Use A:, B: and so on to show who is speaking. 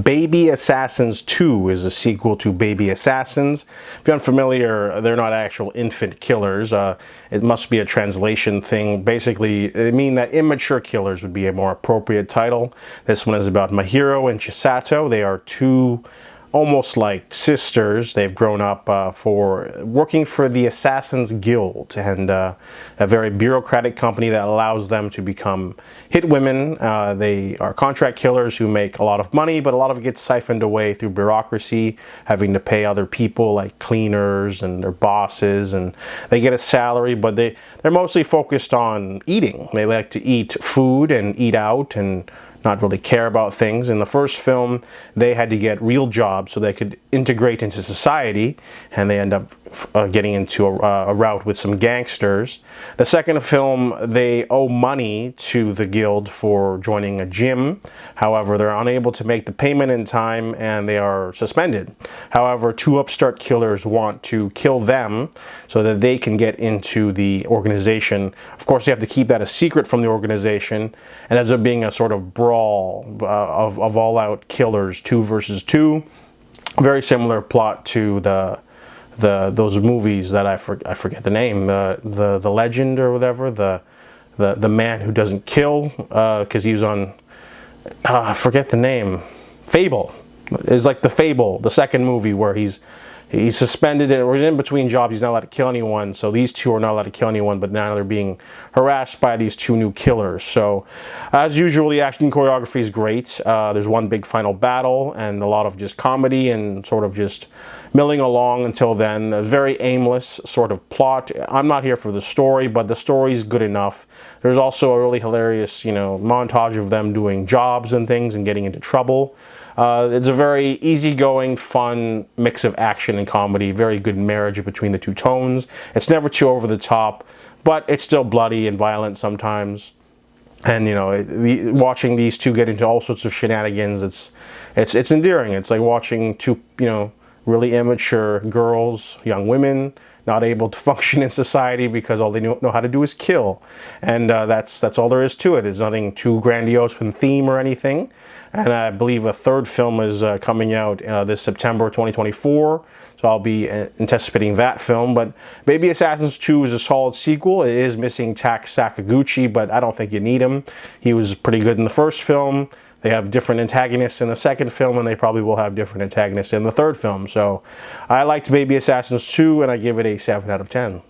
A: Baby Assassins 2 is a sequel to Baby Assassins. If you're unfamiliar, they're not actual infant killers. It must be a translation thing. Basically, it means that immature killers would be a more appropriate title. This one is about Mahiro and Chisato. They are two almost like sisters. They've grown up for working for the Assassin's Guild, and a very bureaucratic company that allows them to become hit women. They are contract killers who make a lot of money, but a lot of it gets siphoned away through bureaucracy, having to pay other people like cleaners and their bosses, and they get a salary, but they're mostly focused on eating. They like to eat food and eat out and not really care about things. In the first film, they had to get real jobs so they could integrate into society, and they end up getting into a route with some gangsters. The second film, they owe money to the guild for joining a gym. However, they're unable to make the payment in time and they are suspended. However, two upstart killers want to kill them so that they can get into the organization. Of course, they have to keep that a secret from the organization, and ends up being a sort of brawl of all-out killers, 2 versus 2. Very similar plot to those movies that I forget the name, the Legend or whatever, the man who doesn't kill, because he was on, I forget the name, Fable. It's like the Fable, the second movie where he's suspended, or he's in between jobs, he's not allowed to kill anyone. So these two are not allowed to kill anyone, but now they're being harassed by these two new killers. So as usual, the action choreography is great. There's one big final battle and a lot of just comedy and sort of just milling along until then. A very aimless sort of plot. I'm not here for the story, but the story's good enough. There's also a really hilarious, montage of them doing jobs and things and getting into trouble. It's a very easygoing, fun mix of action and comedy. Very good marriage between the two tones. It's never too over the top, but it's still bloody and violent sometimes. And watching these two get into all sorts of shenanigans, it's endearing. It's like watching two really immature girls, young women, not able to function in society because all they know how to do is kill. And that's all there is to it. It's nothing too grandiose in theme or anything. And I believe a third film is coming out this September 2024. So I'll be anticipating that film. But Baby Assassins 2 is a solid sequel. It is missing Tak Sakaguchi, but I don't think you need him. He was pretty good in the first film. They have different antagonists in the second film, and they probably will have different antagonists in the third film. So I liked Baby Assassins 2, and I give it a 7 out of 10.